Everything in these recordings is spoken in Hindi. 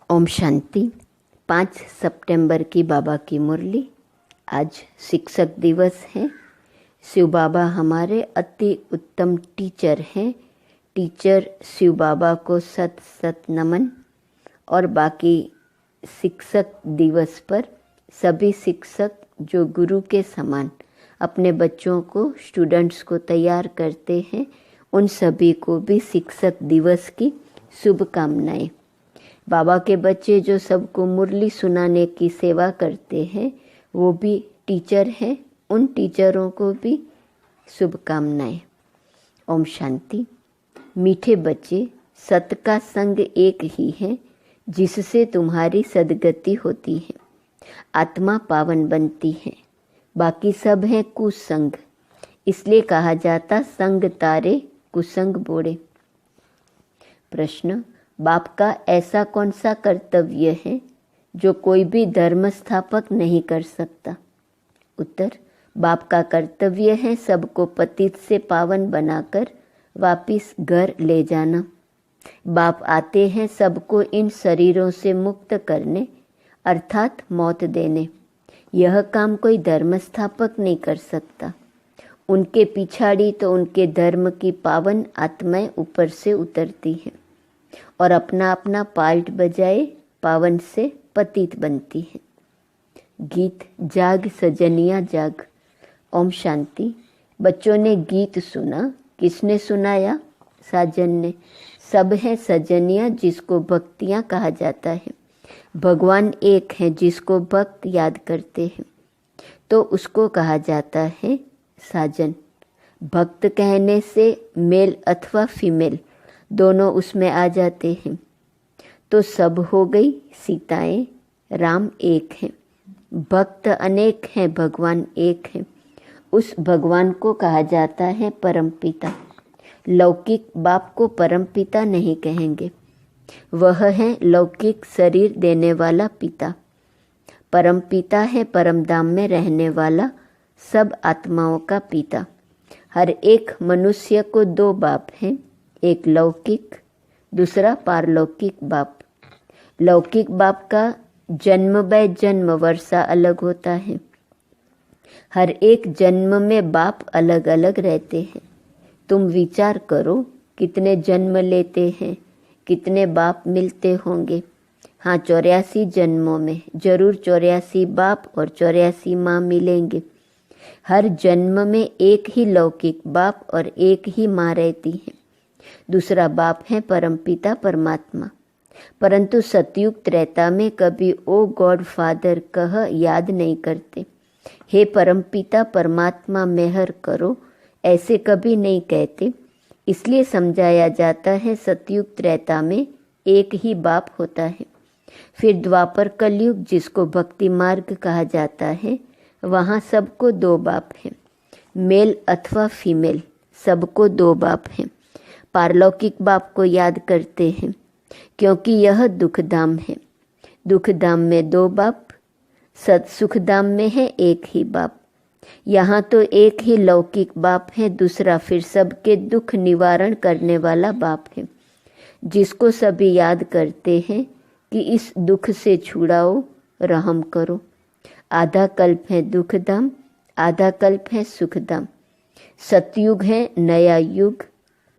ओम शांति। 5 सितंबर की बाबा की मुरली। आज शिक्षक दिवस है। शिव बाबा हमारे अति उत्तम टीचर हैं। टीचर शिव बाबा को सत सत नमन। और बाकी शिक्षक दिवस पर सभी शिक्षक जो गुरु के समान अपने बच्चों को, स्टूडेंट्स को तैयार करते हैं, उन सभी को भी शिक्षक दिवस की शुभकामनाएं। बाबा के बच्चे जो सबको मुरली सुनाने की सेवा करते हैं वो भी टीचर हैं, उन टीचरों को भी शुभकामनाएं। ओम शांति। मीठे बच्चे, सत का संग एक ही है जिससे तुम्हारी सद्गति होती है, आत्मा पावन बनती है। बाकी सब है कुसंग, इसलिए कहा जाता संग तारे कुसंग बोड़े। प्रश्न, बाप का ऐसा कौन सा कर्तव्य है जो कोई भी धर्म स्थापक नहीं कर सकता? उत्तर, बाप का कर्तव्य है सबको पतित से पावन बनाकर वापिस घर ले जाना। बाप आते हैं सबको इन शरीरों से मुक्त करने, अर्थात मौत देने। यह काम कोई धर्म स्थापक नहीं कर सकता। उनके पिछाड़ी तो उनके धर्म की पावन आत्माएं ऊपर से उतरती हैं और अपना अपना पाल्ट बजाए पावन से पतित बनती है। गीत जाग सजनिया जाग। ओम शांति। बच्चों ने गीत सुना। किसने सुनाया? साजन ने। सब है सजनिया जिसको भक्तियाँ कहा जाता है। भगवान एक है जिसको भक्त याद करते हैं तो उसको कहा जाता है साजन। भक्त कहने से मेल अथवा फीमेल दोनों उसमें आ जाते हैं तो सब हो गई सीताएं। राम एक हैं, भक्त अनेक हैं, भगवान एक है। उस भगवान को कहा जाता है परमपिता। लौकिक बाप को परमपिता नहीं कहेंगे, वह है लौकिक शरीर देने वाला पिता। परमपिता है परमधाम में रहने वाला सब आत्माओं का पिता। हर एक मनुष्य को दो बाप हैं, एक लौकिक, दूसरा पारलौकिक बाप। लौकिक बाप का जन्म बै जन्म वर्षा अलग होता है। हर एक जन्म में बाप अलग अलग रहते हैं। तुम विचार करो कितने जन्म लेते हैं, कितने बाप मिलते होंगे। हाँ, 84 जन्मों में जरूर 84 बाप और 84 माँ मिलेंगे। हर जन्म में एक ही लौकिक बाप और एक ही माँ रहती है। दूसरा बाप है परमपिता परमात्मा। परंतु सतयुग त्रेता में कभी ओ गॉड फादर कह याद नहीं करते। हे परमपिता परमात्मा मेहर करो, ऐसे कभी नहीं कहते। इसलिए समझाया जाता है सतयुग त्रेता में एक ही बाप होता है। फिर द्वापर कलयुग जिसको भक्ति मार्ग कहा जाता है, वहाँ सबको दो बाप हैं, मेल अथवा फीमेल, सबको दो बाप हैं। पारलौकिक बाप को याद करते हैं क्योंकि यह दुखधाम है। दुखधाम में दो बाप, सुखधाम में है एक ही बाप। यहाँ तो एक ही लौकिक बाप है, दूसरा फिर सबके दुख निवारण करने वाला बाप है जिसको सभी याद करते हैं कि इस दुख से छुड़ाओ, रहम करो। आधा कल्प है दुखधाम, आधा कल्प है सुखधाम। सतयुग है नया युग,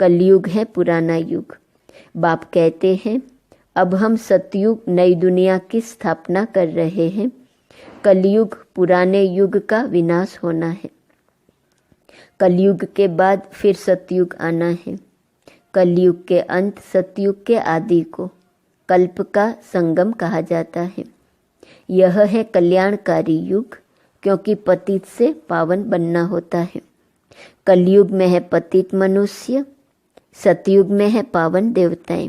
कलयुग है पुराना युग। बाप कहते हैं अब हम सतयुग नई दुनिया की स्थापना कर रहे हैं। कलयुग पुराने युग का विनाश होना है। कलयुग के बाद फिर सतयुग आना है। कलयुग के अंत सतयुग के आदि को कल्प का संगम कहा जाता है। यह है कल्याणकारी युग क्योंकि पतित से पावन बनना होता है। कलयुग में है पतित मनुष्य, सतयुग में है पावन देवताएं।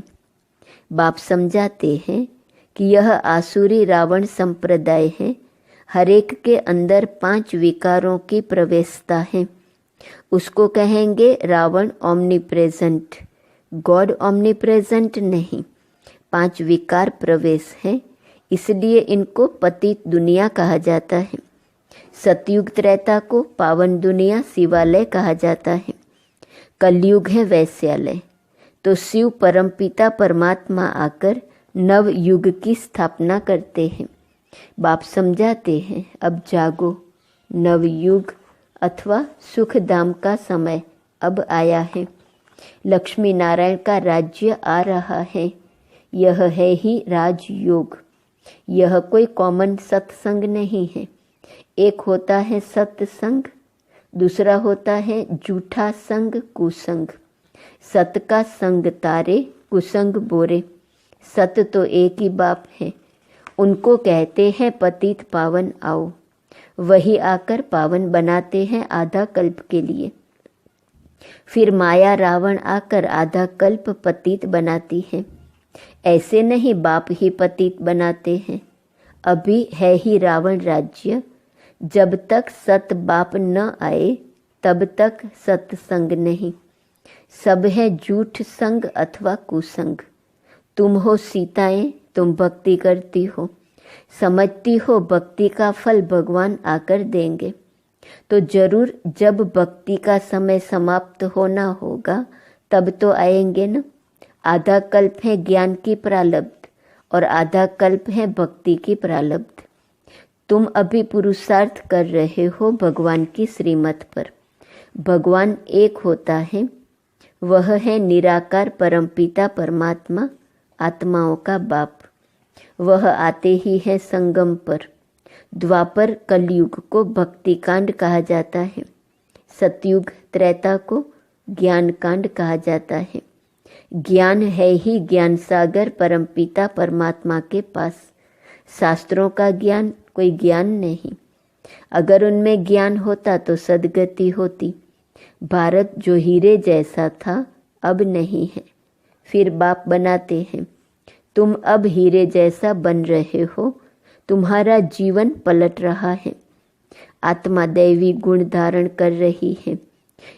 बाप समझाते हैं कि यह आसुरी रावण संप्रदाय है। हर एक के अंदर 5 विकारों की प्रवेशता है। उसको कहेंगे Ravan omnipresent, god omnipresent नहीं। 5 विकार प्रवेश है, इसलिए इनको पतित दुनिया कहा जाता है। सतयुग त्रेता को पावन दुनिया शिवालय कहा जाता है। कलयुग है वैश्यालय। तो शिव परमपिता परमात्मा आकर नव युग की स्थापना करते हैं। बाप समझाते हैं, अब जागो, नव युग अथवा सुखधाम का समय अब आया है। लक्ष्मी नारायण का राज्य आ रहा है। यह है ही राजयोग। यह कोई कॉमन सत्संग नहीं है। एक होता है सत्संग, दूसरा होता है झूठा संग, कुसंग। सत का संग तारे, कुसंग बोरे। सत तो एक ही बाप है। उनको कहते हैं पतित पावन आओ। वही आकर पावन बनाते हैं आधा कल्प के लिए। फिर माया रावण आकर आधा कल्प पतित बनाती है। ऐसे नहीं बाप ही पतित बनाते हैं। अभी है ही रावण राज्य। जब तक सत बाप न आए तब तक सत्संग नहीं। सब है झूठ संग अथवा कुसंग। तुम हो सीताएं, तुम भक्ति करती हो, समझती हो भक्ति का फल भगवान आकर देंगे, तो जरूर जब भक्ति का समय समाप्त होना होगा तब तो आएंगे न। आधा कल्प है ज्ञान की प्रारब्ध और आधा कल्प है भक्ति की प्रारब्ध। तुम अभी पुरुषार्थ कर रहे हो भगवान की श्रीमत पर। भगवान एक होता है, वह है निराकार परमपिता परमात्मा, आत्माओं का बाप। वह आते ही है संगम पर। द्वापर कलयुग को भक्ति कांड कहा जाता है। सतयुग त्रेता को ज्ञान कांड कहा जाता है। ज्ञान है ही ज्ञान सागर परमपिता परमात्मा के पास। शास्त्रों का ज्ञान कोई ज्ञान नहीं। अगर उनमें ज्ञान होता तो सद्गति होती। भारत जो हीरे जैसा था अब नहीं है। फिर बाप बनाते हैं, तुम अब हीरे जैसा बन रहे हो। तुम्हारा जीवन पलट रहा है। आत्मा दैवी गुण धारण कर रही है।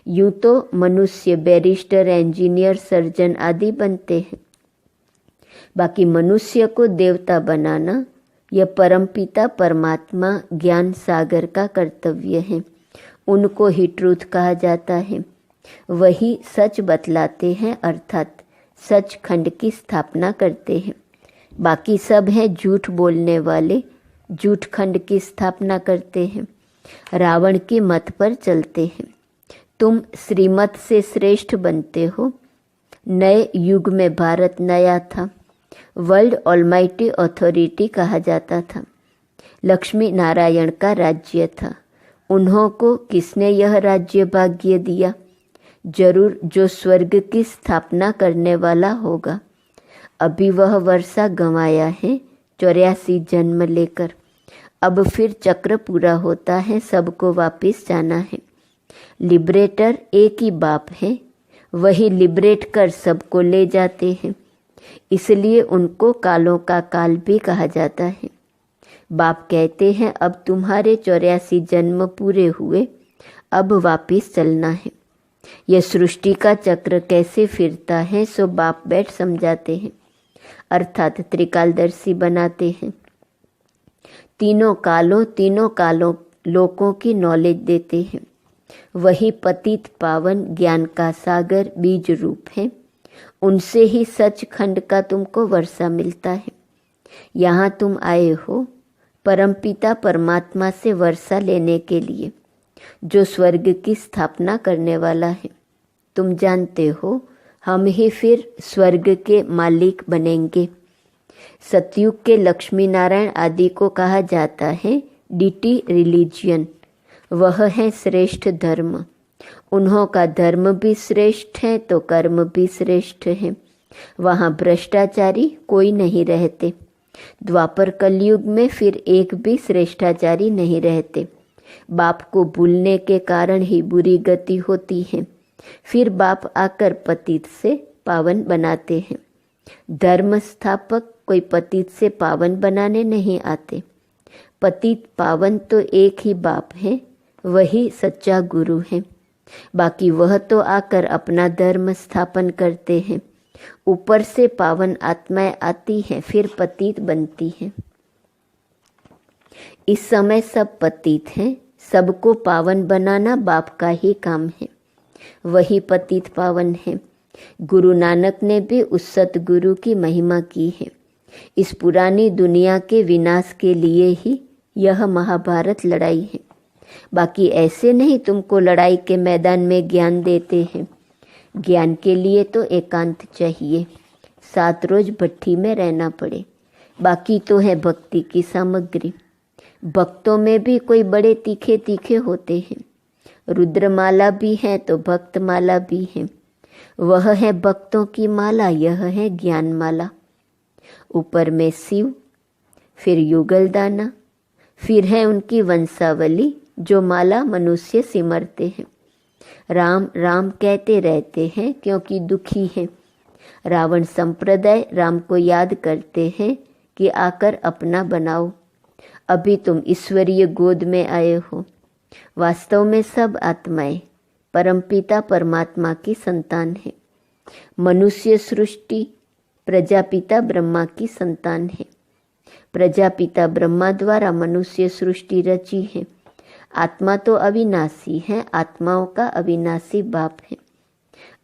यूं तो मनुष्य बैरिस्टर, इंजीनियर, सर्जन आदि बनते हैं। बाकी मनुष्य को देवता बनाना यह परमपिता परमात्मा ज्ञान सागर का कर्तव्य है। उनको ही ट्रूथ कहा जाता है। वही सच बतलाते हैं, अर्थात सचखंड की स्थापना करते हैं। बाकी सब है झूठ बोलने वाले, झूठ खंड की स्थापना करते हैं, रावण की मत पर चलते हैं। तुम श्रीमत से श्रेष्ठ बनते हो। नए युग में भारत नया था। वर्ल्ड ऑलमाइटी अथॉरिटी कहा जाता था। लक्ष्मी नारायण का राज्य था। उन्हों को किसने यह राज्य भाग्य दिया? जरूर जो स्वर्ग की स्थापना करने वाला होगा। अभी वह वर्षा गंवाया है 84 जन्म लेकर। अब फिर चक्र पूरा होता है, सबको वापिस जाना है। लिबरेटर एक ही बाप है। वही लिबरेट कर सबको ले जाते हैं। इसलिए उनको कालों का काल भी कहा जाता है। बाप कहते हैं, अब तुम्हारे 84 जन्म पूरे हुए, अब वापिस चलना है। यह सृष्टि का चक्र कैसे फिरता है सो बाप बैठ समझाते हैं, अर्थात त्रिकालदर्शी बनाते हैं। तीनों कालों लोकों की नॉलेज देते हैं। वही पतित पावन ज्ञान का सागर बीज रूप है। उनसे ही सचखंड का तुमको वर्षा मिलता है। यहाँ तुम आए हो परमपिता परमात्मा से वर्षा लेने के लिए, जो स्वर्ग की स्थापना करने वाला है। तुम जानते हो हम ही फिर स्वर्ग के मालिक बनेंगे। सतयुग के लक्ष्मी नारायण आदि को कहा जाता है डिटी रिलीजियन। वह है श्रेष्ठ धर्म। उन्हों का धर्म भी श्रेष्ठ है तो कर्म भी श्रेष्ठ है। वहाँ भ्रष्टाचारी कोई नहीं रहते। द्वापर कलयुग में फिर एक भी श्रेष्ठाचारी नहीं रहते। बाप को भूलने के कारण ही बुरी गति होती है। फिर बाप आकर पतित से पावन बनाते हैं। धर्म स्थापक कोई पतित से पावन बनाने नहीं आते। पतित पावन तो एक ही बाप है, वही सच्चा गुरु है। बाकी वह तो आकर अपना धर्म स्थापन करते हैं। ऊपर से पावन आत्माएं आती हैं, फिर पतित बनती हैं। इस समय सब पतित हैं। सबको पावन बनाना बाप का ही काम है। वही पतित पावन है। गुरु नानक ने भी उस सतगुरु की महिमा की है। इस पुरानी दुनिया के विनाश के लिए ही यह महाभारत लड़ाई है। बाकी ऐसे नहीं तुमको लड़ाई के मैदान में ज्ञान देते हैं। ज्ञान के लिए तो एकांत चाहिए, 7 रोज भट्ठी में रहना पड़े। बाकी तो है भक्ति की सामग्री। भक्तों में भी कोई बड़े तीखे तीखे होते हैं। रुद्रमाला भी है तो भक्त माला भी है। वह है भक्तों की माला, यह है ज्ञान माला। ऊपर में शिव, फिर युगलदाना, फिर है उनकी वंशावली जो माला मनुष्य सिमरते हैं। राम राम कहते रहते हैं क्योंकि दुखी हैं। रावण संप्रदाय राम को याद करते हैं कि आकर अपना बनाओ। अभी तुम ईश्वरीय गोद में आए हो। वास्तव में सब आत्माएं परमपिता परमात्मा की संतान है। मनुष्य सृष्टि प्रजापिता ब्रह्मा की संतान है। प्रजापिता ब्रह्मा द्वारा मनुष्य सृष्टि रची है। आत्मा तो अविनाशी है, आत्माओं का अविनाशी बाप है।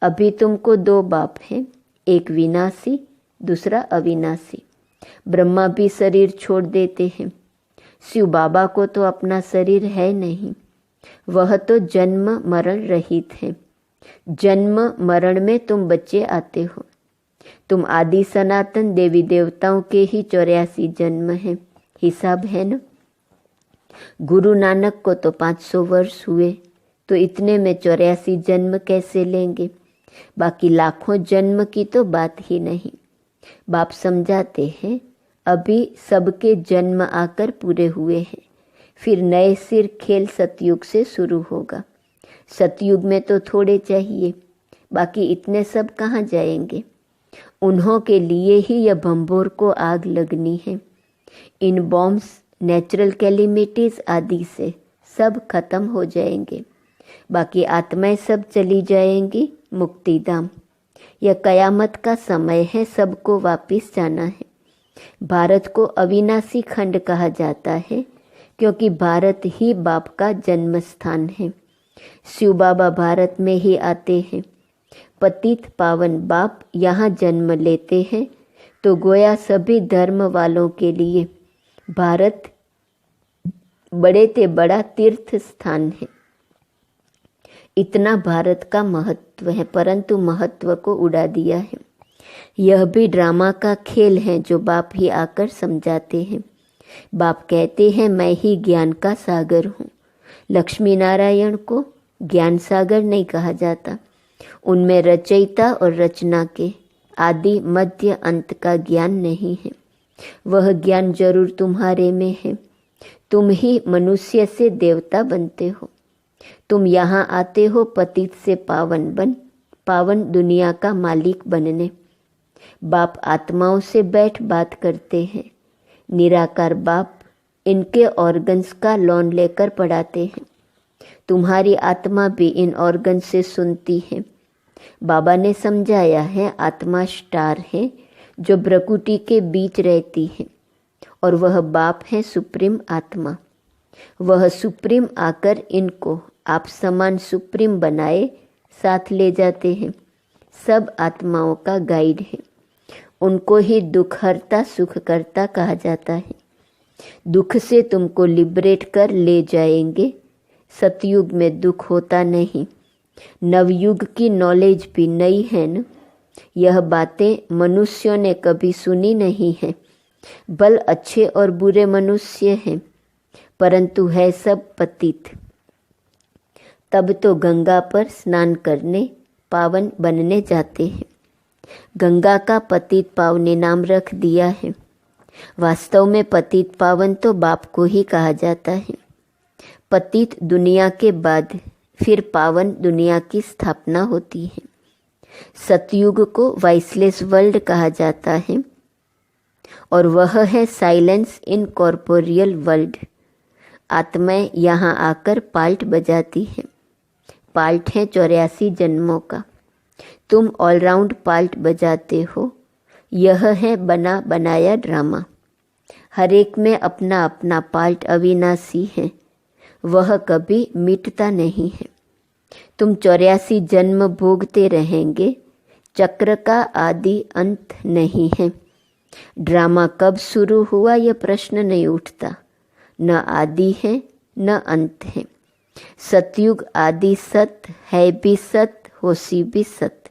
अभी तुमको 2 बाप हैं, एक विनाशी दूसरा अविनाशी। ब्रह्मा भी शरीर छोड़ देते हैं। शिव बाबा को तो अपना शरीर है नहीं, वह तो जन्म मरण रहित है। जन्म मरण में तुम बच्चे आते हो। तुम आदि सनातन देवी देवताओं के ही 84 जन्म हैं, हिसाब है न। गुरु नानक को तो 500 वर्ष हुए, तो इतने में 84 जन्म कैसे लेंगे। बाकी लाखों जन्म की तो बात ही नहीं। बाप समझाते हैं अभी सबके जन्म आकर पूरे हुए हैं, फिर नए सिर खेल सतयुग से शुरू होगा। सतयुग में तो थोड़े चाहिए, बाकी इतने सब कहाँ जाएंगे। उन्हों के लिए ही यह भंभोर को आग लगनी है। इन बॉम्ब्स, नेचुरल कैलिमिटीज आदि से सब खत्म हो जाएंगे। बाकी आत्माएं सब चली जाएंगी मुक्ति धाम। यह कयामत का समय है, सबको वापिस जाना है। भारत को अविनाशी खंड कहा जाता है क्योंकि भारत ही बाप का जन्म स्थान है। शिव बाबा भारत में ही आते हैं। पतित पावन बाप यहाँ जन्म लेते हैं, तो गोया सभी धर्म वालों के लिए भारत बड़े ते बड़ा तीर्थ स्थान है। इतना भारत का महत्व है, परंतु महत्व को उड़ा दिया है। यह भी ड्रामा का खेल है जो बाप ही आकर समझाते हैं। बाप कहते हैं मैं ही ज्ञान का सागर हूँ। लक्ष्मी नारायण को ज्ञान सागर नहीं कहा जाता। उनमें रचयिता और रचना के आदि मध्य अंत का ज्ञान नहीं है। वह ज्ञान जरूर तुम्हारे में है। तुम ही मनुष्य से देवता बनते हो। तुम यहाँ आते हो पतित से पावन बन, पावन दुनिया का मालिक बनने। बाप आत्माओं से बैठ बात करते हैं। निराकार बाप इनके ऑर्गन्स का लोन लेकर पढ़ाते हैं। तुम्हारी आत्मा भी इन ऑर्गन से सुनती है। बाबा ने समझाया है आत्मा स्टार है जो भ्रकुटी के बीच रहती है, और वह बाप है सुप्रीम आत्मा। वह सुप्रीम आकर इनको आप समान सुप्रीम बनाए साथ ले जाते हैं। सब आत्माओं का गाइड है। उनको ही दुखहर्ता सुखकर्ता कहा जाता है। दुख से तुमको लिबरेट कर ले जाएंगे। सतयुग में दुख होता नहीं। नवयुग की नॉलेज भी नई है न। यह बातें मनुष्यों ने कभी सुनी नहीं है। बल अच्छे और बुरे मनुष्य हैं, परंतु है सब पतित। तब तो गंगा पर स्नान करने पावन बनने जाते हैं। गंगा का पतित पावनी नाम रख दिया है। वास्तव में पतित पावन तो बाप को ही कहा जाता है। पतित दुनिया के बाद फिर पावन दुनिया की स्थापना होती है। सतयुग को वाइसलेस वर्ल्ड कहा जाता है, और वह है साइलेंस इन कॉर्पोरियल वर्ल्ड। आत्माएं यहाँ आकर पाल्ट बजाती हैं। पाल्ट है 84 जन्मों का। तुम ऑलराउंड पाल्ट बजाते हो। यह है बना बनाया ड्रामा। हर एक में अपना अपना पाल्ट अविनाशी है, वह कभी मिटता नहीं है। तुम 84 जन्म भोगते रहेंगे। चक्र का आदि अंत नहीं है। ड्रामा कब शुरू हुआ यह प्रश्न नहीं उठता। न आदि है न अंत है। सतयुग आदि सत है भी सत, होशी भी सत।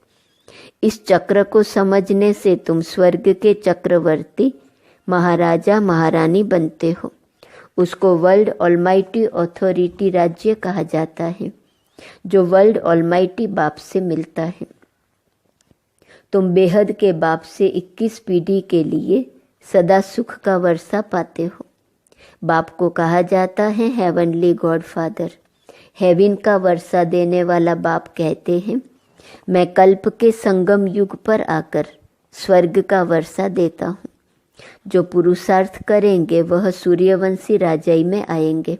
इस चक्र को समझने से तुम स्वर्ग के चक्रवर्ती महाराजा महारानी बनते हो। उसको वर्ल्ड ऑलमाइटी अथॉरिटी राज्य कहा जाता है, जो वर्ल्ड ऑलमाइटी बाप से मिलता है। तुम बेहद के बाप से 21 पीढ़ी के लिए सदा सुख का वर्षा पाते हो। बाप को कहा जाता है हेवनली गॉड फादर। हेवन का वर्षा देने वाला बाप कहते हैं, मैं कल्प के संगम युग पर आकर स्वर्ग का वर्षा देता हूँ। जो पुरुषार्थ करेंगे वह सूर्यवंशी राजाई में आएंगे।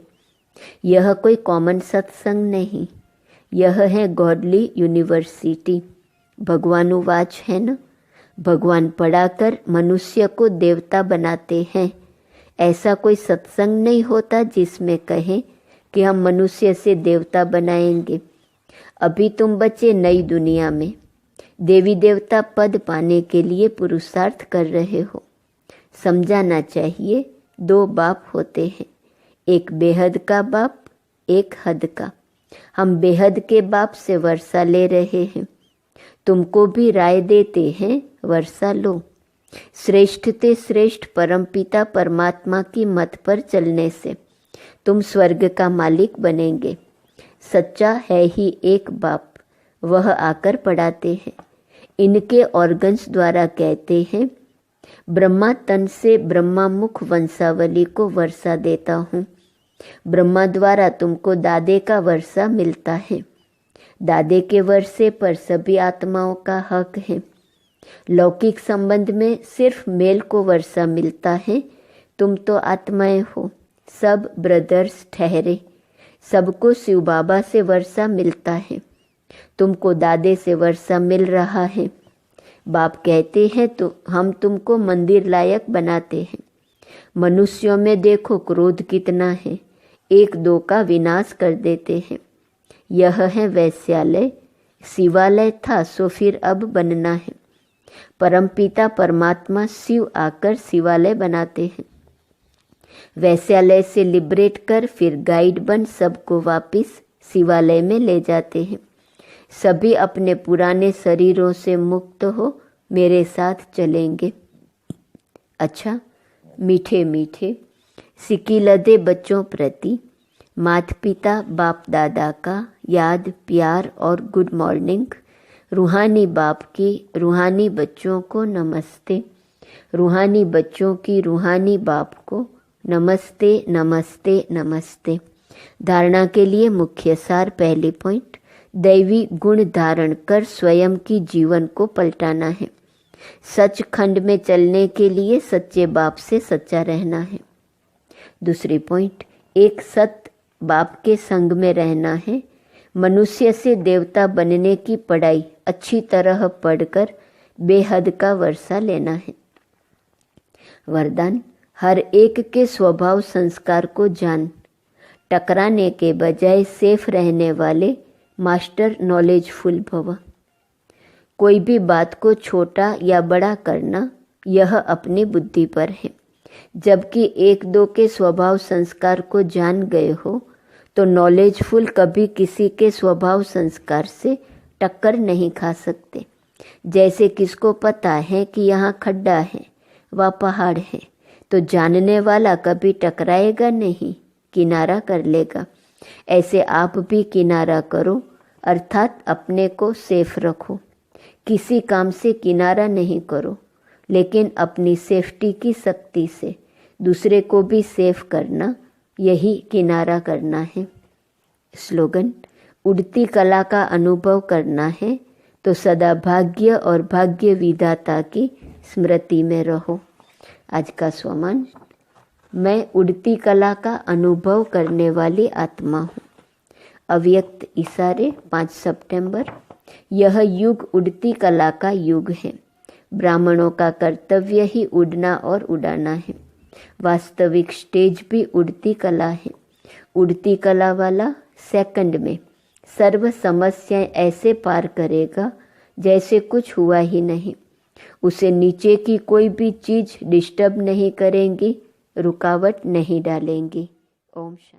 यह कोई कॉमन सत्संग नहीं, यह है गॉडली यूनिवर्सिटी। भगवानुवाच है न, भगवान पढ़ाकर मनुष्य को देवता बनाते हैं। ऐसा कोई सत्संग नहीं होता जिसमें कहें कि हम मनुष्य से देवता बनाएंगे। अभी तुम बचे नई दुनिया में, देवी देवता पद पाने के लिए पुरुषार्थ कर रहे हो। समझाना चाहिए, दो बाप होते हैं, एक बेहद का बाप, एक हद का। हम बेहद के बाप से वर्षा ले रहे हैं। तुमको भी राय देते हैं, वर्षा लो। श्रेष्ठ ते श्रेष्ठ परमपिता परमात्मा की मत पर चलने से तुम स्वर्ग का मालिक बनेंगे। सच्चा है ही एक बाप, वह आकर पढ़ाते हैं। इनके ऑर्गन्स द्वारा कहते हैं, ब्रह्मा तन से ब्रह्मा मुख वंशावली को वर्षा देता हूँ। ब्रह्मा द्वारा तुमको दादे का वर्षा मिलता है। दादे के वर्षे पर सभी आत्माओं का हक है। लौकिक संबंध में सिर्फ मेल को वर्षा मिलता है। तुम तो आत्माएं हो, सब ब्रदर्स ठहरे। सबको शिव बाबा से वर्षा मिलता है। तुमको दादे से वर्षा मिल रहा है। बाप कहते हैं तो हम तुमको मंदिर लायक बनाते हैं। मनुष्यों में देखो क्रोध कितना है, एक दो का विनाश कर देते हैं। यह है वैश्यालय। शिवालय था सो फिर अब बनना है। परमपिता परमात्मा शिव आकर शिवालय बनाते हैं। वैश्यालय से लिबरेट कर फिर गाइड बन सबको वापिस शिवालय में ले जाते हैं। सभी अपने पुराने शरीरों से मुक्त हो मेरे साथ चलेंगे। अच्छा, मीठे मीठे सिकिलदे बच्चों प्रति माता पिता बाप दादा का याद प्यार और गुड मॉर्निंग। रूहानी बाप की रूहानी बच्चों को नमस्ते। रूहानी बच्चों की रूहानी बाप को नमस्ते नमस्ते नमस्ते। धारणा के लिए मुख्य सार, पहली पॉइंट, दैवी गुण धारण कर स्वयं की जीवन को पलटाना है। सच खंड में चलने के लिए सच्चे बाप से सच्चा रहना है। दूसरी पॉइंट, एक सत बाप के संग में रहना है। मनुष्य से देवता बनने की पढ़ाई अच्छी तरह पढ़कर बेहद का वर्षा लेना है। वरदान, हर एक के स्वभाव संस्कार को जान। टकराने के बजाय सेफ रहने वाले मास्टर नॉलेजफुल भव। कोई भी बात को छोटा या बड़ा करना यह अपनी बुद्धि पर है। जबकि एक दो के स्वभाव संस्कार को जान गए हो तो नॉलेजफुल कभी किसी के स्वभाव संस्कार से टक्कर नहीं खा सकते। जैसे किसको पता है कि यहाँ खड्डा है व पहाड़ है, तो जानने वाला कभी टकराएगा नहीं, किनारा कर लेगा। ऐसे आप भी किनारा करो, अर्थात अपने को सेफ रखो। किसी काम से किनारा नहीं करो, लेकिन अपनी सेफ्टी की शक्ति से दूसरे को भी सेफ करना, यही किनारा करना है। स्लोगन, उड़ती कला का अनुभव करना है तो सदा भाग्य और भाग्य विधाता की स्मृति में रहो। आज का स्वमान, मैं उड़ती कला का अनुभव करने वाली आत्मा हूँ। अव्यक्त इशारे 5 सितंबर। यह युग उड़ती कला का युग है। ब्राह्मणों का कर्तव्य ही उड़ना और उड़ाना है। वास्तविक स्टेज भी उड़ती कला है। उड़ती कला वाला सेकंड में सर्व समस्याएं ऐसे पार करेगा जैसे कुछ हुआ ही नहीं। उसे नीचे की कोई भी चीज डिस्टर्ब नहीं करेंगी, रुकावट नहीं डालेंगी। ओम शांति।